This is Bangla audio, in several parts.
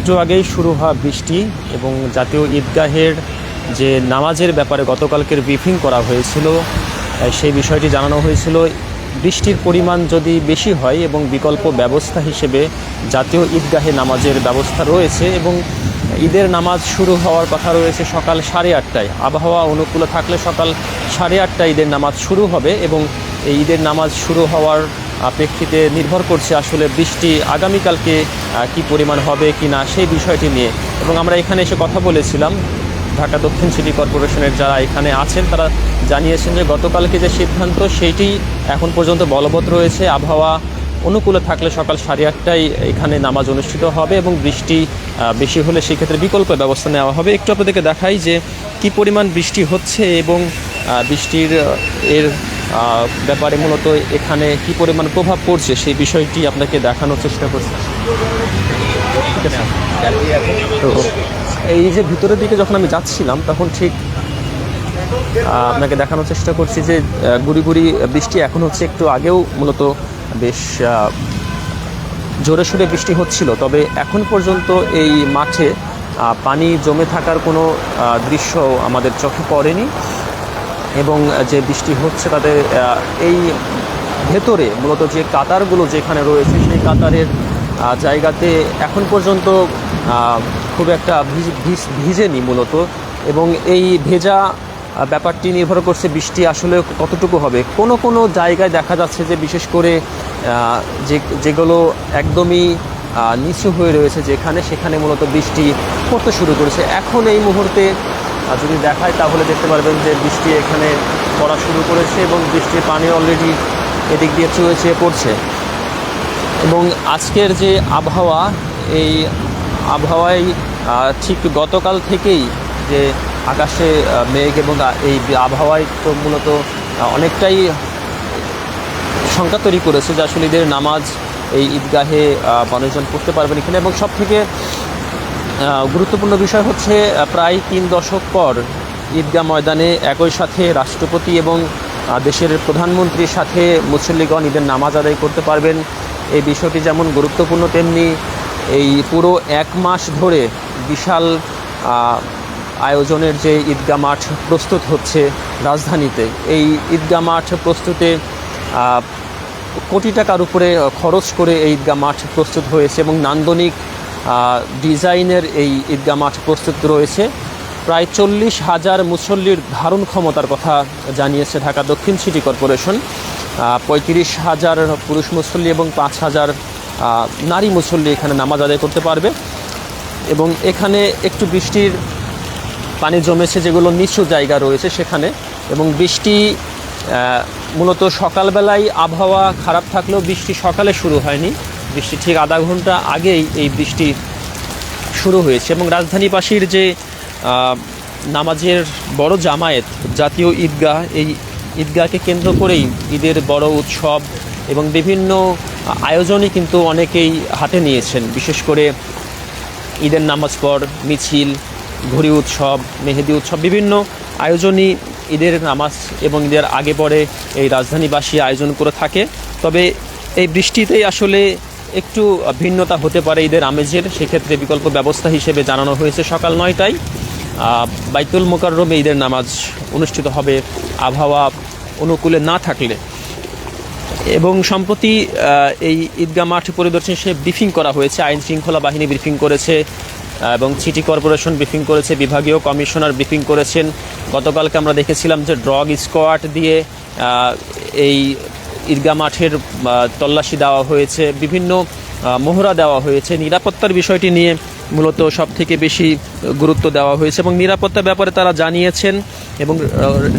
একটু আগেই শুরু হওয়া বৃষ্টি এবং জাতীয় ঈদগাহের যে নামাজের ব্যাপারে গতকালকের ব্রিফিং করা হয়েছিল, সেই বিষয়টি জানানো হয়েছিল। বৃষ্টির পরিমাণ যদি বেশি হয় এবং বিকল্প ব্যবস্থা হিসেবে জাতীয় ঈদগাহে নামাজের ব্যবস্থা রয়েছে এবং ঈদের নামাজ শুরু হওয়ার কথা রয়েছে সকাল 8:30টায়। আবহাওয়া অনুকূল থাকলে সকাল 8:30টায় ঈদের নামাজ শুরু হবে এবং এই ঈদের নামাজ শুরু হওয়ার প্রেক্ষিতে নির্ভর করছে আসলে বৃষ্টি আগামীকালকে কি পরিমাণ হবে কি না সেই বিষয়টি নিয়ে। এবং আমরা এখানে এসে কথা বলেছিলাম, ঢাকা দক্ষিণ সিটি কর্পোরেশনের যারা এখানে আছেন তারা জানিয়েছেন যে গতকালকে যে সিদ্ধান্ত সেইটি এখন পর্যন্ত বলবৎ রয়েছে। আবহাওয়া অনুকূলে থাকলে সকাল 8:30টায় এখানে নামাজ অনুষ্ঠিত হবে এবং বৃষ্টি বেশি হলে সেক্ষেত্রে বিকল্প ব্যবস্থা নেওয়া হবে। একটু আপনাদেরকে দেখাই যে কি পরিমাণ বৃষ্টি হচ্ছে এবং বৃষ্টির ব্যাপারে মূলত এখানে কি পরিমাণ প্রভাব পড়ছে সেই বিষয়টি আপনাকে দেখানোর চেষ্টা করছি। ঠিক আছে, তো এই যে ভিতরের দিকে যখন আমি যাচ্ছিলাম তখন ঠিক আপনাকে দেখানোর চেষ্টা করছি যে গুড়ি গুড়ি বৃষ্টি এখন হচ্ছে। একটু আগেও মূলত বেশ জোরে সোরে বৃষ্টি হচ্ছিল, তবে এখন পর্যন্ত এই মাঠে পানি জমে থাকার কোনো দৃশ্য আমাদের চোখে পড়েনি। এবং যে বৃষ্টি হচ্ছে তাতে এই ভেতরে মূলত যে কাতারগুলো যেখানে রয়েছে সেই কাতারের জায়গাতে এখন পর্যন্ত খুব একটা ভিজেনি মূলত। এবং এই ভেজা ব্যাপারটি নির্ভর করছে বৃষ্টি আসলে কতটুকু হবে। কোনো জায়গায় দেখা যাচ্ছে যে বিশেষ করে যেগুলো একদমই নিচু হয়ে রয়েছে সেখানে মূলত বৃষ্টি পড়তে শুরু করেছে। এখন এই মুহূর্তে যদি দেখায় তাহলে দেখতে পারবেন যে বৃষ্টি এখানে পড়া শুরু করেছে এবং বৃষ্টির পানি অলরেডি এদিক দিয়ে চুয়ে পড়ছে। এবং আজকের যে আবহাওয়া, এই আবহাওয়ায় ঠিক গতকাল থেকেই যে আকাশে মেঘ এবং এই আবহাওয়ায় তো মূলত অনেকটাই শঙ্কা তৈরি করেছে যে আসলে ঈদের নামাজ এই ঈদগাহে মানুষজন পড়তে পারবেন এখানে। এবং সবথেকে গুরুত্বপূর্ণ বিষয় হচ্ছে প্রায় 3 দশক পর ঈদগাহ ময়দানে একই সাথে রাষ্ট্রপতি এবং দেশের প্রধানমন্ত্রীর সাথে মুসল্লিগণ ঈদের নামাজ আদায় করতে পারবেন। এই বিষয়টি যেমন গুরুত্বপূর্ণ তেমনি এই পুরো 1 মাস ধরে বিশাল আয়োজনের যে ঈদগাহ মাঠ প্রস্তুত হচ্ছে রাজধানীতে, এই ঈদগাহ মাঠ প্রস্তুতে কোটি টাকার উপরে খরচ করে এই ঈদগাহ মাঠ প্রস্তুত হয়েছে এবং নান্দনিক ডিজাইনের এই ঈদগাহ মাঠ প্রস্তুত রয়েছে। প্রায় 40,000 মুসল্লির ধারণ ক্ষমতার কথা জানিয়েছে ঢাকা দক্ষিণ সিটি কর্পোরেশন। 35,000 পুরুষ মুসল্লি এবং 5,000 নারী মুসল্লি এখানে নামাজ আদায় করতে পারবে। এবং এখানে একটু বৃষ্টির পানি জমেছে যেগুলো নিচু জায়গা রয়েছে সেখানে। এবং বৃষ্টি মূলত সকালবেলায় আবহাওয়া খারাপ থাকলেও বৃষ্টি সকালে শুরু হয়নি, বৃষ্টি ঠিক আধা ঘন্টা আগেই এই বৃষ্টি শুরু হয়েছে। এবং রাজধানীবাসীর যে নামাজের বড় জামায়াত জাতীয় ঈদগাহ, এই ঈদগাহকে কেন্দ্র করেই ঈদের বড় উৎসব এবং বিভিন্ন আয়োজনই কিন্তু অনেকেই হাতে নিয়েছেন। বিশেষ করে ঈদের নামাজ পর মিছিল, ঘুড়ি উৎসব, মেহেদি উৎসব, বিভিন্ন আয়োজনই ঈদের নামাজ এবং ঈদের আগে পরে এই রাজধানীবাসী আয়োজন করে থাকে। তবে এই বৃষ্টিতেই আসলে একটু ভিন্নতা হতে পারে ঈদের আমেজের। সেক্ষেত্রে বিকল্প ব্যবস্থা হিসেবে জানানো হয়েছে সকাল 9টায় বাইতুল মোকাররমে ঈদের নামাজ অনুষ্ঠিত হবে আবহাওয়া অনুকূলে না থাকলে। এবং সম্প্রতি এই ঈদগাহ মাঠ পরিদর্শনে ব্রিফিং করা হয়েছে, আইন শৃঙ্খলা বাহিনী ব্রিফিং করেছে এবং সিটি কর্পোরেশন ব্রিফিং করেছে, বিভাগীয় কমিশনার ব্রিফিং করেছেন। গতকালকে আমরা দেখেছিলাম যে ডগ স্কোয়াড দিয়ে এই ঈদগাহ মাঠের তল্লাশি দেওয়া হয়েছে, বিভিন্ন মহড়া দেওয়া হয়েছে। নিরাপত্তার বিষয়টি নিয়ে মূলত সবথেকে বেশি গুরুত্ব দেওয়া হয়েছে এবং নিরাপত্তার ব্যাপারে তারা জানিয়েছেন এবং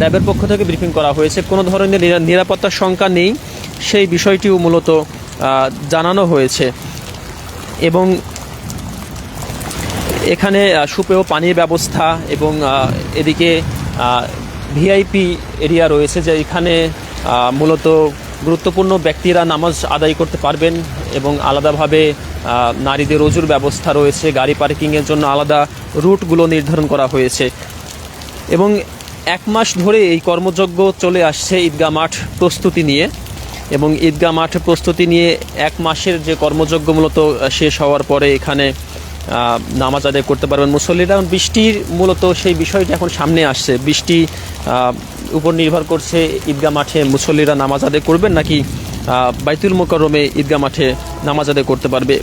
র্যাবের পক্ষ থেকে ব্রিফিং করা হয়েছে। কোনো ধরনের নিরাপত্তার শঙ্কা নেই সেই বিষয়টিও মূলত জানানো হয়েছে। এবং এখানে সুপেয় পানির ব্যবস্থা এবং এদিকে ভিআইপি এরিয়া রয়েছে যে এখানে মূলত গুরুত্বপূর্ণ ব্যক্তিরা নামাজ আদায় করতে পারবেন এবং আলাদাভাবে নারীদের ওযুর ব্যবস্থা রয়েছে, গাড়ি পার্কিংয়ের জন্য আলাদা রুটগুলো নির্ধারণ করা হয়েছে। এবং 1 মাস ধরে এই কর্মযজ্ঞ চলে আসছে ঈদগাহ মাঠ প্রস্তুতি নিয়ে। এবং ঈদগাহ মাঠ প্রস্তুতি নিয়ে 1 মাসের যে কর্মযজ্ঞ মূলত শেষ হওয়ার পরে এখানে নামাজ আদায় করতে পারবেন মুসল্লিরা। বৃষ্টির মূলত সেই বিষয়টি এখন সামনে আসছে, বৃষ্টি উপর নির্ভর করছে ঈদগাহ মাঠে মুসল্লিরা নামাজ আদায় করবেন নাকি বাইতুল মোকাররমে ঈদগাহ মাঠে নামাজ আদায় করতে পারবে।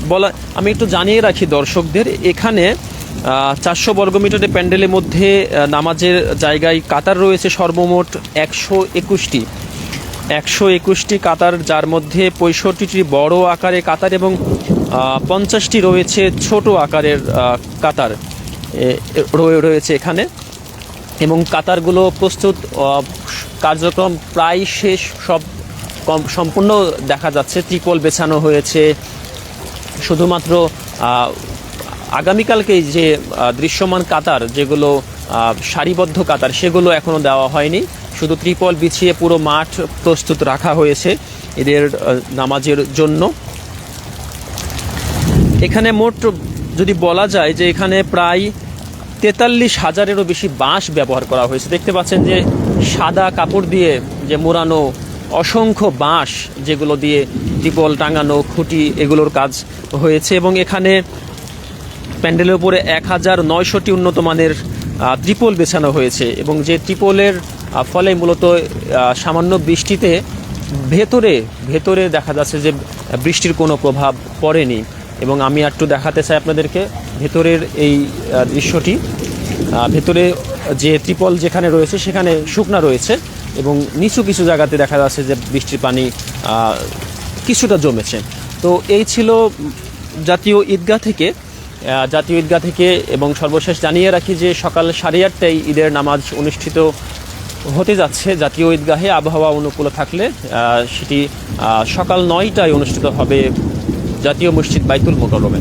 আমি একটু জানিয়ে রাখি দর্শকদের, এখানে 400 বর্গমিটারের প্যান্ডেলের মধ্যে নামাজের জায়গায় কাতার রয়েছে সর্বমোট 121টি কাতার, যার মধ্যে 65টি বড় আকারের কাতার এবং 50টি রয়েছে ছোট আকারের কাতার রয়েছে এখানে। এবং কাতারগুলো প্রস্তুত, কার্যক্রম প্রায় শেষ, সম্পূর্ণ দেখা যাচ্ছে। ত্রিপল বেছানো হয়েছে, শুধুমাত্র আগামীকালকেই যে দৃশ্যমান কাতার, যেগুলো সারিবদ্ধ কাতার, সেগুলো এখনও দেওয়া হয়নি। শুধু ত্রিপল বিছিয়ে পুরো মাঠ প্রস্তুত রাখা হয়েছে এদের নামাজের জন্য। এখানে মোট যদি বলা যায় যে এখানে প্রায় 43,000-এরও বেশি বাঁশ ব্যবহার করা হয়েছে। দেখতে পাচ্ছেন যে সাদা কাপড় দিয়ে যে মোড়ানো অসংখ্য বাঁশ, যেগুলো দিয়ে ত্রিপল টাঙানো, খুঁটি, এগুলোর কাজ হয়েছে। এবং এখানে প্যান্ডেলের উপরে 1900টি উন্নত মানের ত্রিপল বেছানো হয়েছে। এবং যে ত্রিপলের ফলে মূলত সামান্য বৃষ্টিতে ভেতরে দেখা যাচ্ছে যে বৃষ্টির কোনো প্রভাব পড়েনি। এবং আমি একটু দেখাতে চাই আপনাদেরকে ভেতরের এই দৃশ্যটি। ভেতরে যে ত্রিপল যেখানে রয়েছে সেখানে শুকনা রয়েছে এবং নিচু কিছু জায়গাতে দেখা যাচ্ছে যে বৃষ্টির পানি কিছুটা জমেছে। তো এই ছিল জাতীয় ঈদগাহ থেকে। এবং সর্বশেষ জানিয়ে রাখি যে সকাল 8:30টায় ঈদের নামাজ অনুষ্ঠিত হতে যাচ্ছে জাতীয় ঈদগাহে। আবহাওয়া অনুকূল থাকলে সেটি সকাল 9টায় অনুষ্ঠিত হবে জাতীয় মসজিদ বাইতুল মোকাররমে।